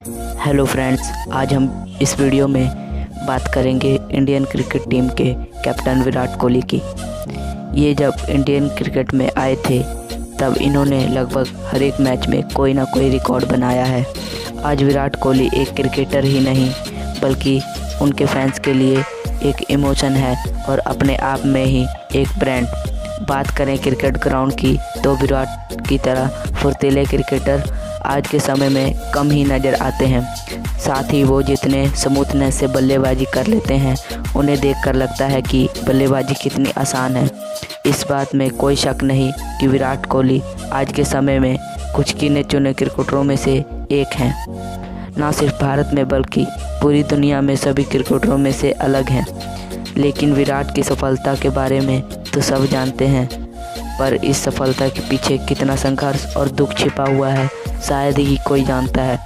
Hello friends, आज हम इस वीडियो में बात करेंगे इंडियन क्रिकेट टीम के कैप्टन विराट कोहली की। ये जब इंडियन क्रिकेट में आए थे तब इन्होंने लगभग हर एक मैच में कोई ना कोई रिकॉर्ड बनाया है। आज विराट कोहली एक क्रिकेटर ही नहीं बल्कि उनके फैंस के लिए एक इमोशन है और अपने आप में ही एक ब्रांड। बात करें क्रिकेट ग्राउंड की तो विराट की तरह फुर्तीले क्रिकेटर आज के समय में कम ही नज़र आते हैं। साथ ही वो जितने स्मूथनेस से बल्लेबाजी कर लेते हैं उन्हें देखकर लगता है कि बल्लेबाजी कितनी आसान है। इस बात में कोई शक नहीं कि विराट कोहली आज के समय में कुछ गिने चुने क्रिकेटरों में से एक हैं। ना सिर्फ भारत में बल्कि पूरी दुनिया में सभी क्रिकेटरों में से अलग हैं। लेकिन विराट की सफलता के बारे में तो सब जानते हैं, पर इस सफलता के पीछे कितना संघर्ष और दुख छिपा हुआ है शायद ही कोई जानता है।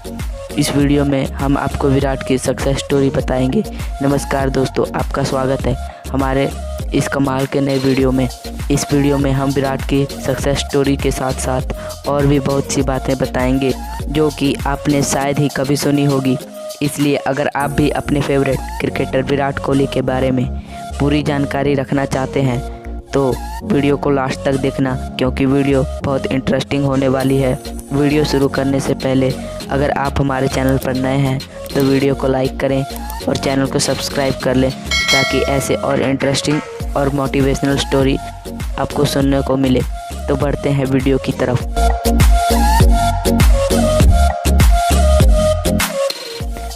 इस वीडियो में हम आपको विराट की सक्सेस स्टोरी बताएंगे। नमस्कार दोस्तों, आपका स्वागत है हमारे इस कमाल के नए वीडियो में। इस वीडियो में हम विराट की सक्सेस स्टोरी के साथ साथ और भी बहुत सी बातें बताएंगे जो कि आपने शायद ही कभी सुनी होगी। इसलिए अगर आप भी अपने फेवरेट क्रिकेटर विराट कोहली के बारे में पूरी जानकारी रखना चाहते हैं तो वीडियो को लास्ट तक देखना, क्योंकि वीडियो बहुत इंटरेस्टिंग होने वाली है। वीडियो शुरू करने से पहले अगर आप हमारे चैनल पर नए हैं तो वीडियो को लाइक करें और चैनल को सब्सक्राइब कर लें ताकि ऐसे और इंटरेस्टिंग और मोटिवेशनल स्टोरी आपको सुनने को मिले। तो बढ़ते हैं वीडियो की तरफ।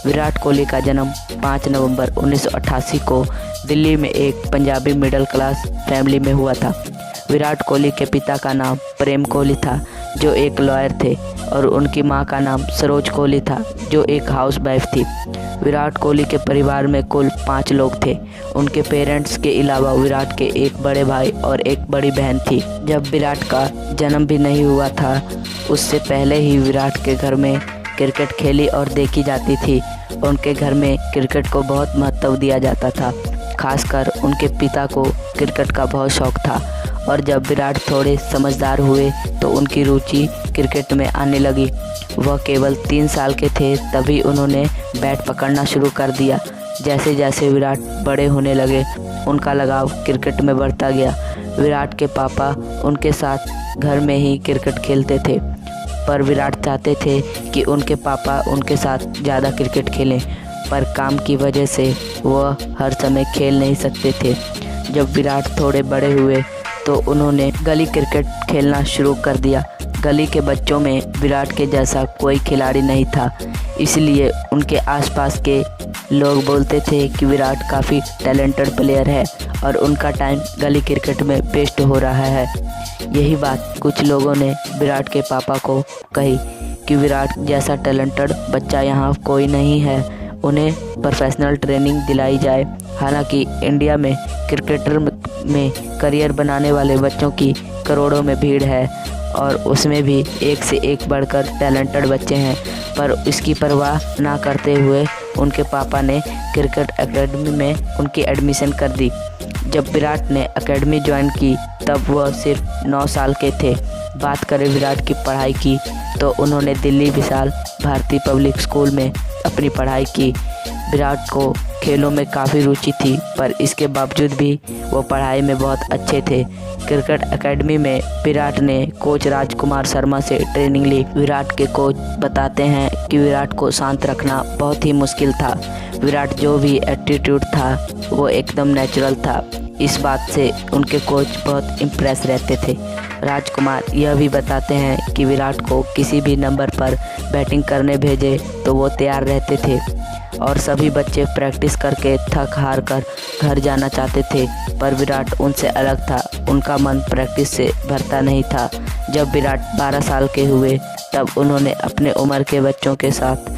विराट कोहली का जन्म 5 नवंबर 1988 को दिल्ली में एक पंजाबी मिडिल क्लास फैमिली में हुआ था। विराट कोहली के पिता का नाम प्रेम कोहली था जो एक लॉयर थे और उनकी मां का नाम सरोज कोहली था जो एक हाउसवाइफ थी। विराट कोहली के परिवार में कुल 5 लोग थे। उनके पेरेंट्स के अलावा विराट के एक बड़े भाई और एक बड़ी बहन थी। जब विराट का जन्म भी नहीं हुआ था उससे पहले ही विराट के घर में क्रिकेट खेली और देखी जाती थी। उनके घर में क्रिकेट को बहुत महत्व दिया जाता था, खासकर उनके पिता को क्रिकेट का बहुत शौक था। और जब विराट थोड़े समझदार हुए तो उनकी रुचि क्रिकेट में आने लगी। वह केवल 3 साल के थे तभी उन्होंने बैट पकड़ना शुरू कर दिया। जैसे जैसे विराट बड़े होने लगे उनका लगाव क्रिकेट में बढ़ता गया। विराट के पापा उनके साथ घर में ही क्रिकेट खेलते थे, पर विराट चाहते थे कि उनके पापा उनके साथ ज़्यादा क्रिकेट खेलें, पर काम की वजह से वह हर समय खेल नहीं सकते थे। जब विराट थोड़े बड़े हुए तो उन्होंने गली क्रिकेट खेलना शुरू कर दिया। गली के बच्चों में विराट के जैसा कोई खिलाड़ी नहीं था, इसलिए उनके आसपास के लोग बोलते थे कि विराट काफ़ी टैलेंटेड प्लेयर है और उनका टाइम गली क्रिकेट में वेस्ट हो रहा है। यही बात कुछ लोगों ने विराट के पापा को कही कि विराट जैसा टैलेंटेड बच्चा यहाँ कोई नहीं है, उन्हें प्रोफेशनल ट्रेनिंग दिलाई जाए। हालांकि इंडिया में क्रिकेटर में करियर बनाने वाले बच्चों की करोड़ों में भीड़ है और उसमें भी एक से एक बढ़कर टैलेंटेड बच्चे हैं, पर इसकी परवाह ना करते हुए उनके पापा ने क्रिकेट एकेडमी में उनकी एडमिशन कर दी। जब विराट ने एकेडमी ज्वाइन की तब वह सिर्फ 9 साल के थे। बात करें विराट की पढ़ाई की तो उन्होंने दिल्ली विशाल भारती पब्लिक स्कूल में अपनी पढ़ाई की। विराट को खेलों में काफ़ी रुचि थी, पर इसके बावजूद भी वो पढ़ाई में बहुत अच्छे थे। क्रिकेट एकेडमी में विराट ने कोच राजकुमार शर्मा से ट्रेनिंग ली। विराट के कोच बताते हैं कि विराट को शांत रखना बहुत ही मुश्किल था। विराट जो भी एटीट्यूड था वो एकदम नेचुरल था। इस बात से उनके कोच बहुत इम्प्रेस रहते थे। राजकुमार यह भी बताते हैं कि विराट को किसी भी नंबर पर बैटिंग करने भेजे तो वो तैयार रहते थे और सभी बच्चे प्रैक्टिस करके थक हार कर घर जाना चाहते थे, पर विराट उनसे अलग था। उनका मन प्रैक्टिस से भरता नहीं था। जब विराट 12 साल के हुए तब उन्होंने अपने उम्र के बच्चों के साथ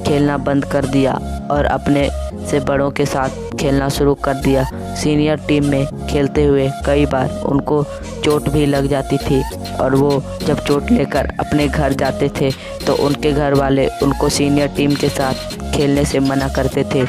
खेलना बंद कर दिया और अपने से बड़ों के साथ खेलना शुरू कर दिया। सीनियर टीम में खेलते हुए कई बार उनको चोट भी लग जाती थी और वो जब चोट लेकर अपने घर जाते थे तो उनके घर वाले उनको सीनियर टीम के साथ खेलने से मना करते थे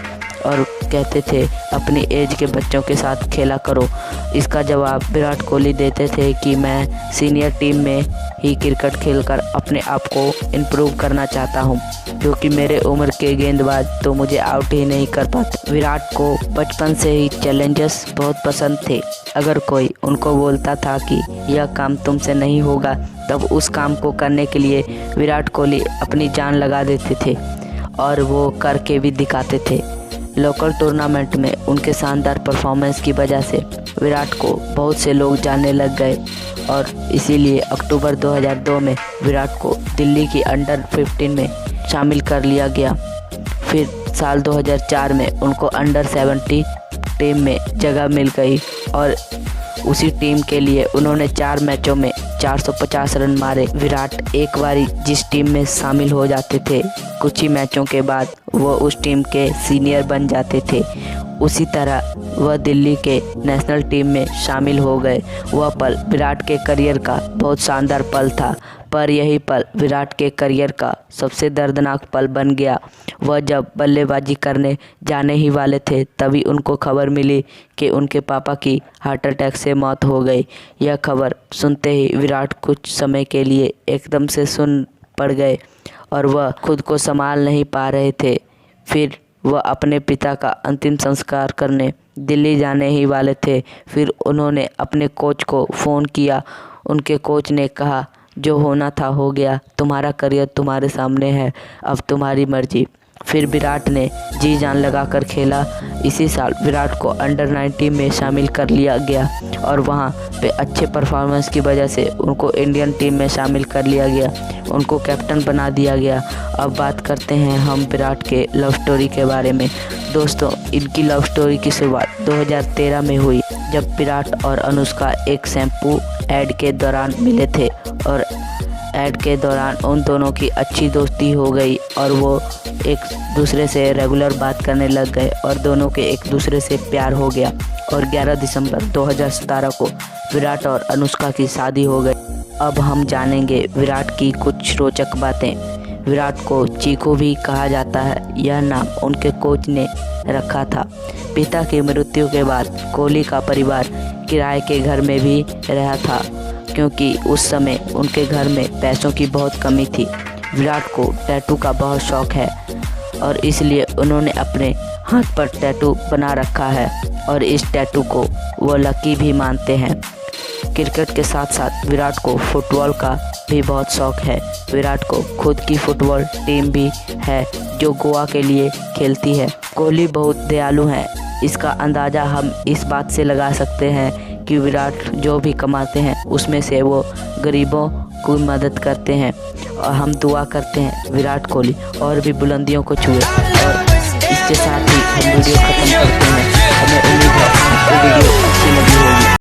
और कहते थे अपनी एज के बच्चों के साथ खेला करो। इसका जवाब विराट कोहली देते थे कि मैं सीनियर टीम में ही क्रिकेट खेलकर अपने आप को इम्प्रूव करना चाहता हूं, क्योंकि मेरे उम्र के गेंदबाज तो मुझे आउट ही नहीं कर पाते। विराट को बचपन से ही चैलेंजेस बहुत पसंद थे। अगर कोई उनको बोलता था कि यह काम तुमसे नहीं होगा, तब उस काम को करने के लिए विराट कोहली अपनी जान लगा देते थे और वो करके भी दिखाते थे। लोकल टूर्नामेंट में उनके शानदार परफॉर्मेंस की वजह से विराट को बहुत से लोग जानने लग गए और इसीलिए अक्टूबर 2002 में विराट को दिल्ली की अंडर 15 में शामिल कर लिया गया। फिर साल 2004 में उनको अंडर 17 टीम में जगह मिल गई और उसी टीम के लिए उन्होंने 4 मैचों में 450 रन मारे। विराट एक बारी जिस टीम में शामिल हो जाते थे, कुछ ही मैचों के बाद वो उस टीम के सीनियर बन जाते थे। उसी तरह वह दिल्ली के नेशनल टीम में शामिल हो गए। वह पल विराट के करियर का बहुत शानदार पल था, पर यही पल विराट के करियर का सबसे दर्दनाक पल बन गया। वह जब बल्लेबाजी करने जाने ही वाले थे, तभी उनको खबर मिली कि उनके पापा की हार्ट अटैक से मौत हो गई। यह खबर सुनते ही विराट कुछ समय के लिए एकदम से सुन पड़ गए और वह खुद को संभाल नहीं पा रहे थे। फिर वह अपने पिता का अंतिम संस्कार करने दिल्ली जाने ही वाले थे। फिर उन्होंने अपने कोच को फ़ोन किया। उनके कोच ने कहा, जो होना था हो गया, तुम्हारा करियर तुम्हारे सामने है, अब तुम्हारी मर्जी। फिर विराट ने जी जान लगाकर खेला। इसी साल विराट को अंडर 19 में शामिल कर लिया गया और वहां पे अच्छे परफॉर्मेंस की वजह से उनको इंडियन टीम में शामिल कर लिया गया, उनको कैप्टन बना दिया गया। अब बात करते हैं हम विराट के लव स्टोरी के बारे में। दोस्तों, इनकी लव स्टोरी की शुरुआत 2013 में हुई, जब विराट और अनुष्का एक शैम्पू ऐड के दौरान मिले थे और ऐड के दौरान उन दोनों की अच्छी दोस्ती हो गई और वो एक दूसरे से रेगुलर बात करने लग गए और दोनों के एक दूसरे से प्यार हो गया और 11 दिसंबर 2017 को विराट और अनुष्का की शादी हो गई। अब हम जानेंगे विराट की कुछ रोचक बातें। विराट को चीकू भी कहा जाता है। यह नाम उनके कोच ने रखा था। पिता की मृत्यु के बाद कोहली का परिवार किराए के घर में भी रहा था, क्योंकि उस समय उनके घर में पैसों की बहुत कमी थी। विराट को टैटू का बहुत शौक है और इसलिए उन्होंने अपने हाथ पर टैटू बना रखा है और इस टैटू को वो लकी भी मानते हैं। क्रिकेट के साथ साथ विराट को फुटबॉल का भी बहुत शौक है। विराट को खुद की फुटबॉल टीम भी है जो गोवा के लिए खेलती है। कोहली बहुत दयालु हैं। इसका अंदाज़ा हम इस बात से लगा सकते हैं कि विराट जो भी कमाते हैं उसमें से वो गरीबों की मदद करते हैं और हम दुआ करते हैं विराट कोहली और भी बुलंदियों को छुए। और इसके साथ ही हम वीडियो ख़त्म करते हैं। हमें